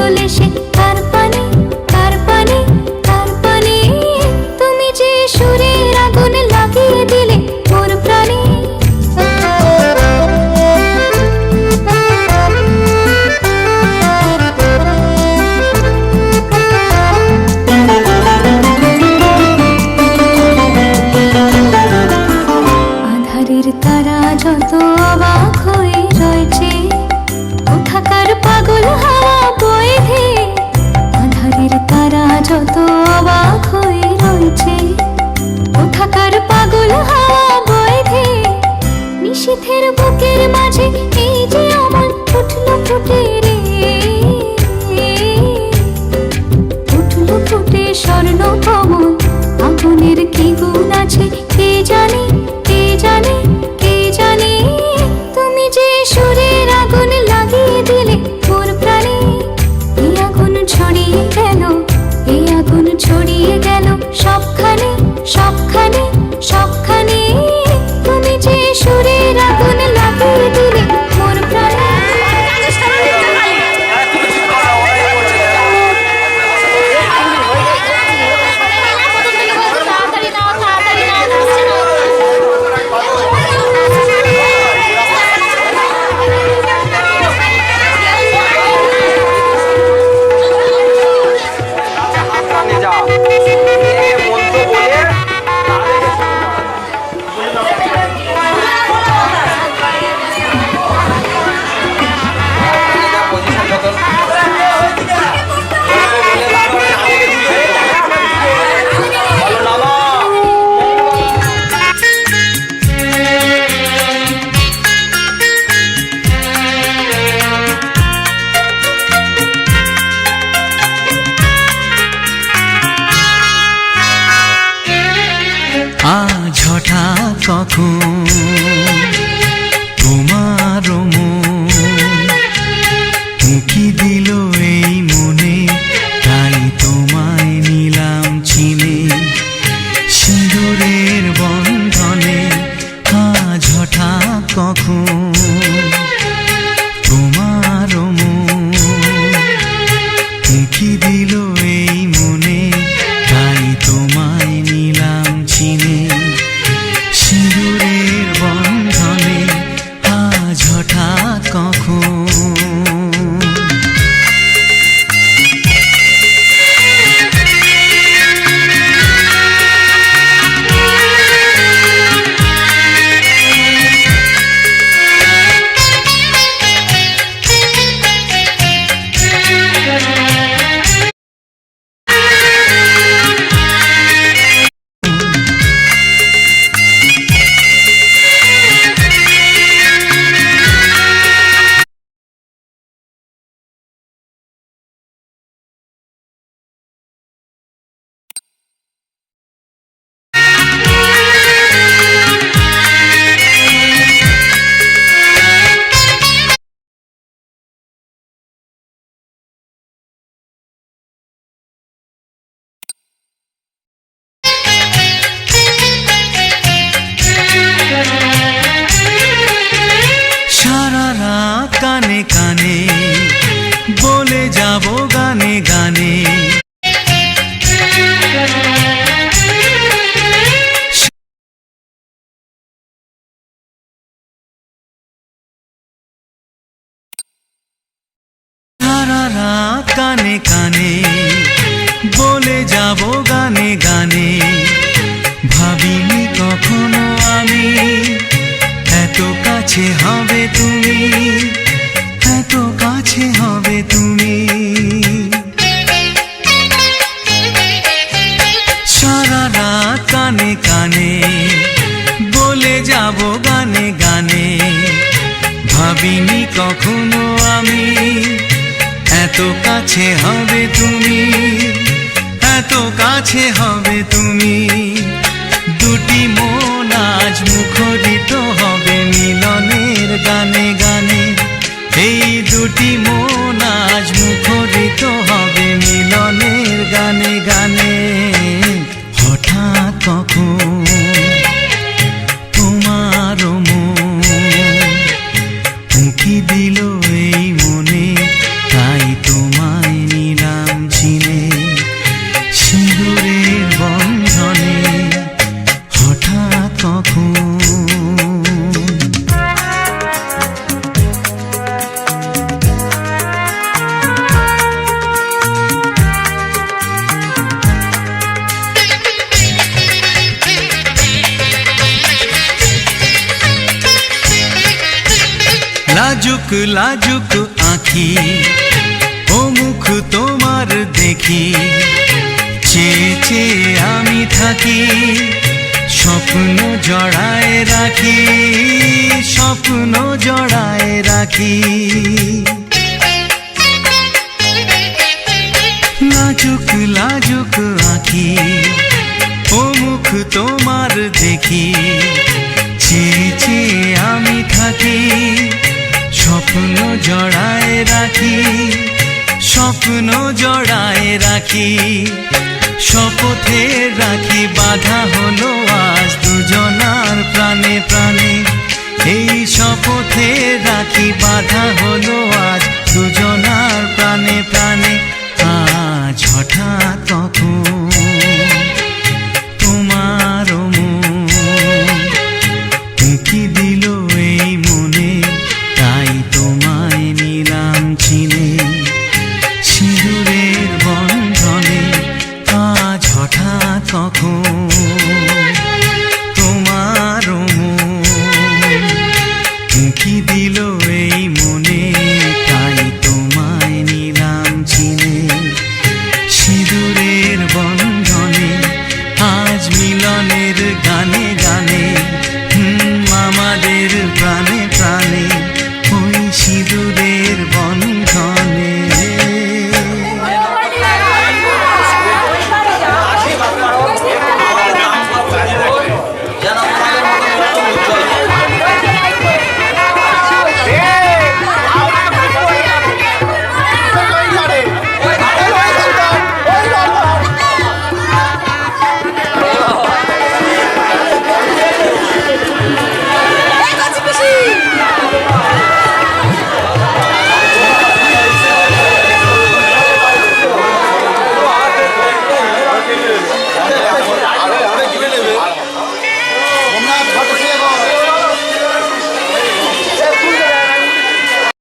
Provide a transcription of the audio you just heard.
বলে সে তার পানে তার পানে তার পানে তুমি যে সুরের আগুন লাগিয়ে দিলে মোর প্রাণে। আধারের তারা যত অবাক হয়ে রয়েছে কোথাকার পাগল হাওয়া বয়ে ধেয়ে। আধারের তারা যত অবাক হয়ে রয়েছে কোথাকার পাগল হাওয়া বয়ে ধেয়ে। নিশীথের বুকের মাঝে এই যে অমন উঠলো ফুটে রে, উঠলো ফুটে স্বর্ণ কমল। আগুনের কি গুণ আছে কে জানে কে জানে কে জানে। তুমি যে সুরের আগুন লাগিয়ে দিলে মোর প্রাণে। এই আগুন ছড়িয়ে গেল, এই আগুন ছড়িয়ে গেল সবখানে সবখানে সবখানে। তুমি যে সুরের আগুন লাগিয়ে দিলে মোর প্রাণে। আজ হঠাৎ কখন তোমার মন উঁকি দিল এই মনে, তাই তোমায় নিলাম চিনে সিঁদুরের বন্ধনে। আজ হঠাৎ কখন তোমার মন উঁকি দিল এই মনে, তাই তোমায় নিলাম চিনে সিঁদুরের বন্ধনে। আজ হঠাৎ কখন কানে কানে বলে যাব গানে গানে। সারা রাত কানে কানে বলে যাব গানে গানে। ভাবিনি কখনো আমি এত কাছে হবে তুমি, এত কাছে হবে তুমি। সারা রাত কানে কানে বলে যাব গানে গানে। ভাবিনি কখনো আমি এত কাছে হবে তুমি, এত কাছে হবে তুমি। দুটি মন আজ মুখরিত হবে মিলনের গানে গানে। এই দুটি মন আজ মুখরিত হবে মিলনের গানে গানে। হঠাৎ কখন তোমার মন উঁকি দিল এই মনে, তাই তোমায় লাজুক আঁখি ও মুখ তোমার দেখি চেয়ে চেয়ে আমি থাকি স্বপ্ন জড়ায় রাখি স্বপ্ন জড়ায় রাখি লাজুক আঁখি ও মুখ তোমার দেখি চেয়ে চেয়ে আমি থাকি স্বপ্ন জড়ায় রাখি স্বপ্ন জড়ায় রাখি শপথে রাখি বাঁধা হলো আজ দুজনার প্রাণে প্রাণে এই শপথে রাখি বাঁধা হলো আজ দুজনার প্রাণে প্রাণে আজ হঠাৎ